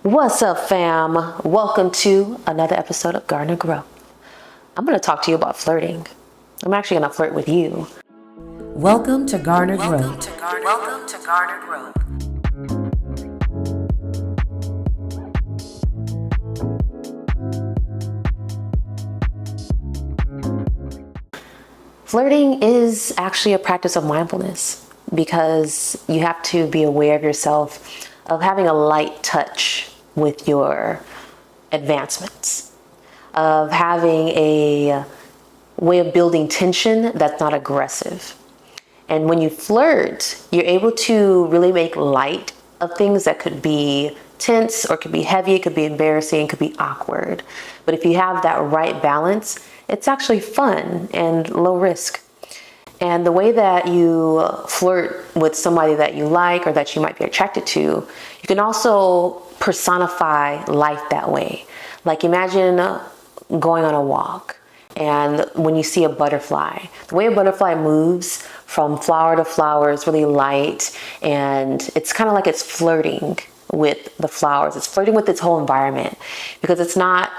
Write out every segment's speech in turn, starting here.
What's up, fam? Welcome to another episode of Garner Grow. I'm going to talk to you about flirting. I'm actually going to flirt with you. Welcome to Garner Grow. Welcome to Garner Grow. Flirting is actually a practice of mindfulness because you have to be aware of yourself, of having a light touch with your advancements, of having a way of building tension that's not aggressive. And when you flirt, you're able to really make light of things that could be tense or could be heavy, it could be embarrassing, it could be awkward. But if you have that right balance, it's actually fun and low risk. And the way that you flirt with somebody that you like or that you might be attracted to, you can also personify life that way. Like imagine going on a walk, and when you see a butterfly, the way a butterfly moves from flower to flower is really light, and it's kind of like it's flirting with the flowers. It's flirting with its whole environment because it's not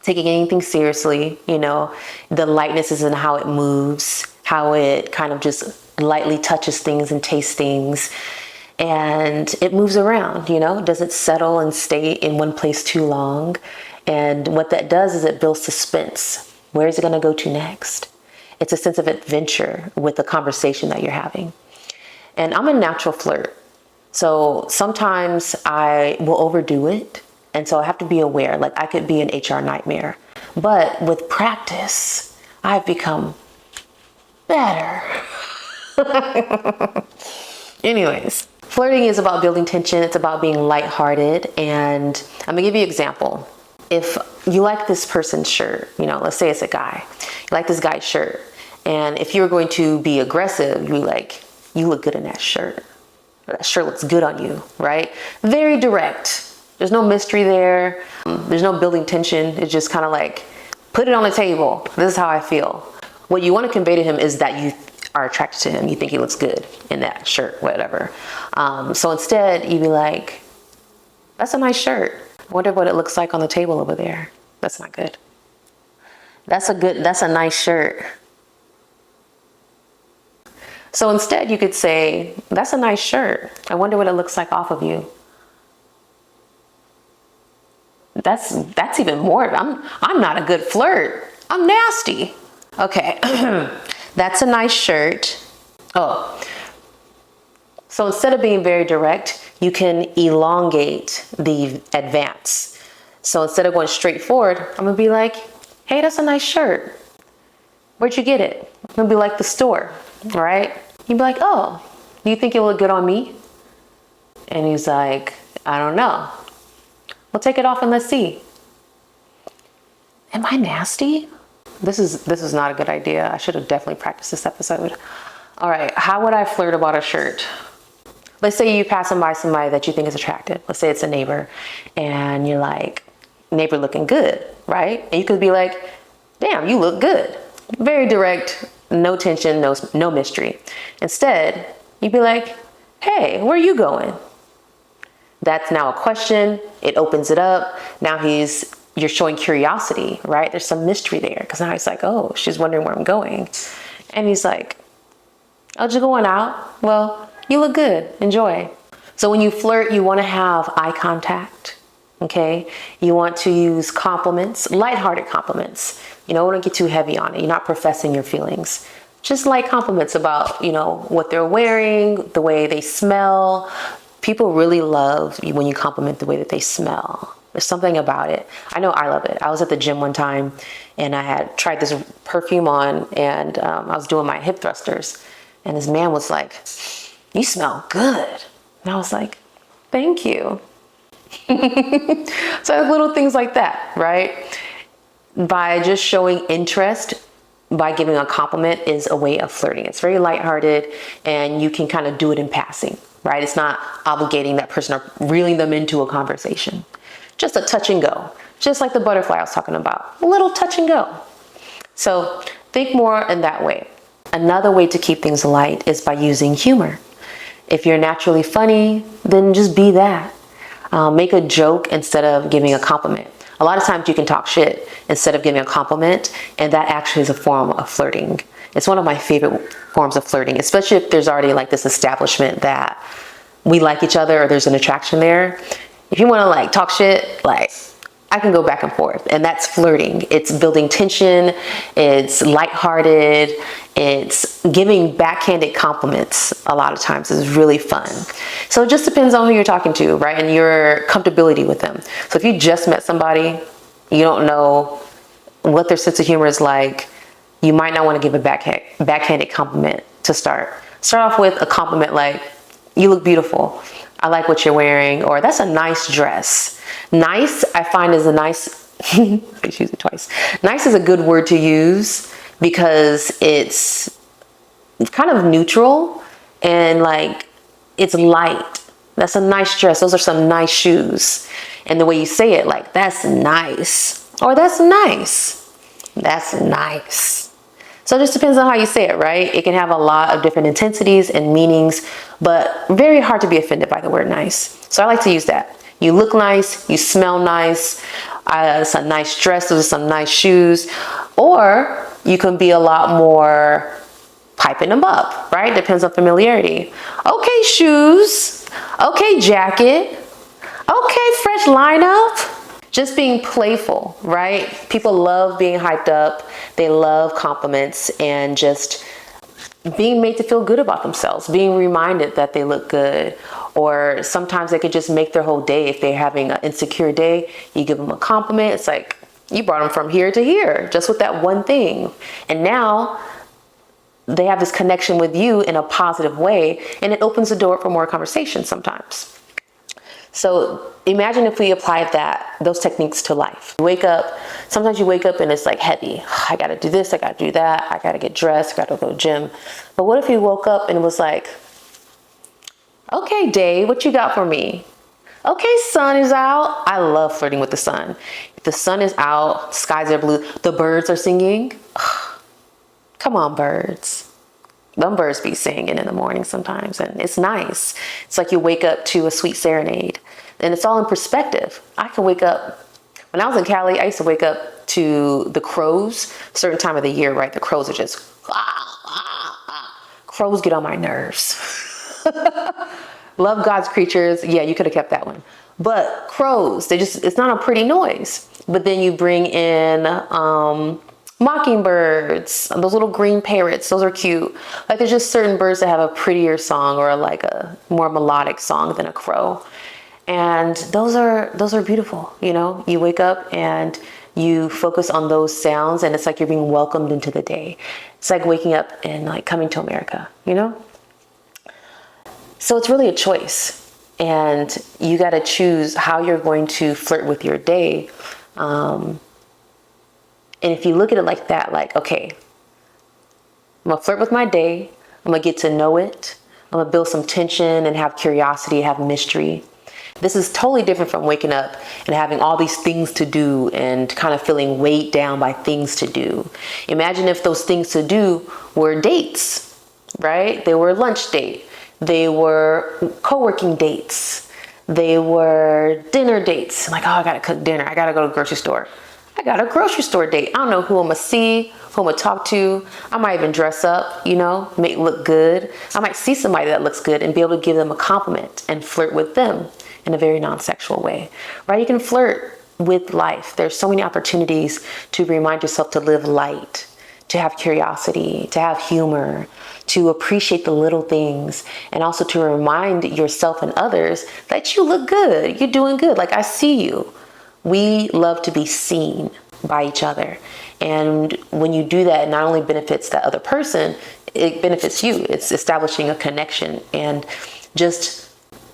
taking anything seriously. You know, the lightness is in how it moves, how it kind of just lightly touches things and tastes things. And it moves around, you know, doesn't settle and stay in one place too long. And what that does is it builds suspense. Where is it going to go to next? It's a sense of adventure with the conversation that you're having. And I'm a natural flirt. So sometimes I will overdo it. And so I have to be aware, like I could be an HR nightmare. But with practice, I've become better. Anyways, flirting is about building tension. It's about being lighthearted. And I'm gonna give you an example. If you like this person's shirt, you know, let's say it's a guy, you like this guy's shirt. And if you were going to be aggressive, you'd be like, you look good in that shirt. Or that shirt looks good on you, right? Very direct. There's no mystery there. There's no building tension. It's just kind of like, put it on the table. This is how I feel. What you want to convey to him is that you are attracted to him. You think he looks good in that shirt, whatever. So instead, you'd be like, that's a nice shirt. I wonder what it looks like on the table over there. That's not good. That's a nice shirt. So instead, you could say, that's a nice shirt. I wonder what it looks like off of you. That's even more. I'm not a good flirt. I'm nasty. Okay. That's a nice shirt. Oh. So instead of being very direct, you can elongate the advance. So instead of going straight forward, I'm gonna be like, hey, that's a nice shirt. Where'd you get it? I'm gonna be like the store, right? You'd be like, oh, do you think it will look good on me? And he's like, I don't know. Well, take it off and let's see. Am I nasty? This is not a good idea. I should have definitely practiced this episode. All right, how would I flirt about a shirt? Let's say you passing by somebody that you think is attractive. Let's say it's a neighbor, and you're like, neighbor looking good, right? And you could be like, damn, you look good. Very direct, no tension, no mystery. Instead, you'd be like, hey, where are you going? That's now a question. It opens it up. Now you're showing curiosity, right? There's some mystery there because now he's like, oh, she's wondering where I'm going. And he's like, oh, just going out? Well, you look good. Enjoy. So when you flirt, you want to have eye contact, okay? You want to use compliments, lighthearted compliments. You don't want to get too heavy on it. You're not professing your feelings. Just light compliments about, you know, what they're wearing, the way they smell. People really love when you compliment the way that they smell. There's something about it. I know I love it. I was at the gym one time and I had tried this perfume on, and I was doing my hip thrusters. And this man was like, you smell good. And I was like, thank you. So little things like that, right? By just showing interest, by giving a compliment is a way of flirting. It's very lighthearted and you can kind of do it in passing, right? It's not obligating that person or reeling them into a conversation. Just a touch and go. Just like the butterfly I was talking about. A little touch and go. So think more in that way. Another way to keep things light is by using humor. If you're naturally funny, then just be that. Make a joke instead of giving a compliment. A lot of times you can talk shit instead of giving a compliment, and that actually is a form of flirting. It's one of my favorite forms of flirting, especially if there's already like this establishment that we like each other or there's an attraction there. If you want to like talk shit, like I can go back and forth, and that's flirting. It's building tension, it's lighthearted, it's giving backhanded compliments a lot of times is really fun. So it just depends on who you're talking to, right? And your comfortability with them. So if you just met somebody, you don't know what their sense of humor is like, you might not want to give a backhanded compliment to start. Start off with a compliment like, you look beautiful. I like what you're wearing, or that's a nice dress. Nice, I find, is a nice, I use it twice. Nice is a good word to use because it's kind of neutral and like it's light. That's a nice dress. Those are some nice shoes. And the way you say it, like, that's nice, or that's nice. That's nice. So it just depends on how you say it, right? It can have a lot of different intensities and meanings, but very hard to be offended by the word nice. So I like to use that. You look nice, you smell nice, it's a nice dress, those are some nice shoes. Or you can be a lot more piping them up, right? Depends on familiarity. Okay, shoes. Okay, jacket. Okay, fresh lineup. Just being playful, right? People love being hyped up. They love compliments and just being made to feel good about themselves, being reminded that they look good. Or sometimes they could just make their whole day. If they're having an insecure day, you give them a compliment. It's like, you brought them from here to here just with that one thing. And now they have this connection with you in a positive way, and it opens the door for more conversation sometimes. So imagine if we applied those techniques to life. You wake up, sometimes you wake up and it's like heavy. I gotta do this, I gotta do that, I gotta get dressed, I gotta go to the gym. But what if you woke up and it was like, okay, day, what you got for me? Okay, sun is out. I love flirting with the sun. If the sun is out, skies are blue, the birds are singing. Come on, birds. Them birds be singing in the morning sometimes, and it's nice. It's like you wake up to a sweet serenade, and it's all in perspective. I can wake up, when I was in Cali, I used to wake up to the crows, certain time of the year, right? The crows are just, crows get on my nerves. Love God's creatures. Yeah, you could have kept that one. But crows, it's not a pretty noise. But then you bring in, mockingbirds, those little green parrots, those are cute. Like there's just certain birds that have a prettier song or like a more melodic song than a crow. And those are beautiful, you know? You wake up and you focus on those sounds and it's like you're being welcomed into the day. It's like waking up and like coming to America, you know? So it's really a choice, and you got to choose how you're going to flirt with your day. And if you look at it like that, like, okay, I'm gonna flirt with my day. I'm gonna get to know it. I'm gonna build some tension and have curiosity, have mystery. This is totally different from waking up and having all these things to do and kind of feeling weighed down by things to do. Imagine if those things to do were dates, right? They were lunch date. They were co-working dates. They were dinner dates. I'm like, oh, I gotta cook dinner. I gotta go to the grocery store. I got a grocery store date. I don't know who I'm gonna see, who I'm gonna talk to. I might even dress up, you know, make look good. I might see somebody that looks good and be able to give them a compliment and flirt with them in a very non-sexual way, right? You can flirt with life. There's so many opportunities to remind yourself to live light, to have curiosity, to have humor, to appreciate the little things, and also to remind yourself and others that you look good, you're doing good, like I see you. We love to be seen by each other. And when you do that, it not only benefits that other person, it benefits you. It's establishing a connection and just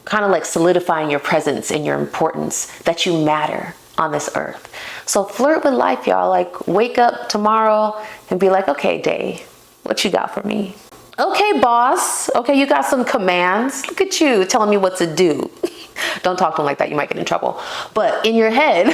kind of like solidifying your presence and your importance, that you matter on this earth. So flirt with life, y'all. Like, wake up tomorrow and be like, okay, day, what you got for me? Okay, boss. Okay, you got some commands. Look at you telling me what to do. Don't talk to them like that. You might get in trouble. But in your head,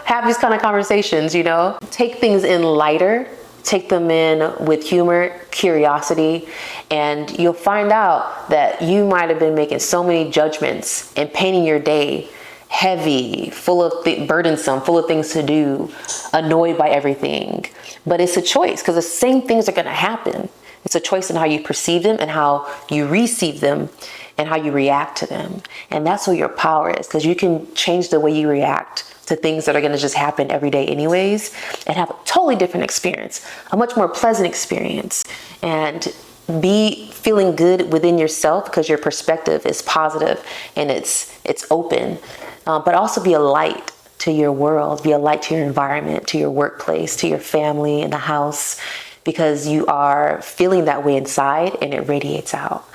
have these kind of conversations, you know? Take things in lighter take them in with humor, curiosity, and you'll find out that you might have been making so many judgments and painting your day heavy, full of burdensome, full of things to do, annoyed by everything. But it's a choice, because the same things are going to happen. It's a choice in how you perceive them and how you receive them and how you react to them. And that's what your power is, because you can change the way you react to things that are going to just happen every day anyways, and have a totally different experience, a much more pleasant experience, and be feeling good within yourself because your perspective is positive and it's open, but also be a light to your world, be a light to your environment, to your workplace, to your family in the house, because you are feeling that way inside and it radiates out.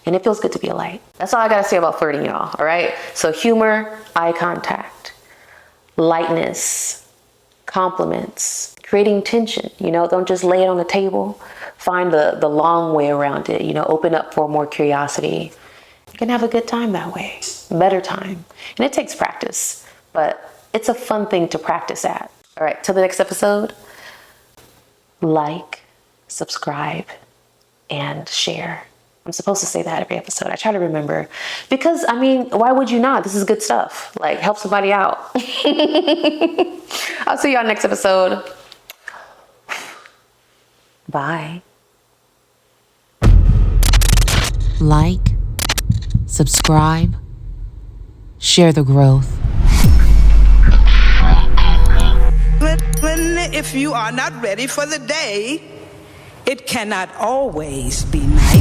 And it feels good to be a light. That's all I gotta say about flirting, y'all, all right? So humor, eye contact, lightness, compliments, creating tension, don't just lay it on the table. Find the long way around it, open up for more curiosity. You can have a good time that way, better time. And it takes practice, but it's a fun thing to practice at. All right, till the next episode, like, subscribe, and share. I'm supposed to say that every episode. I try to remember, because why would you not? This is good stuff. Like, help somebody out. I'll see y'all next episode. Bye. Like, subscribe, share the growth. If you are not ready for the day, it cannot always be nice.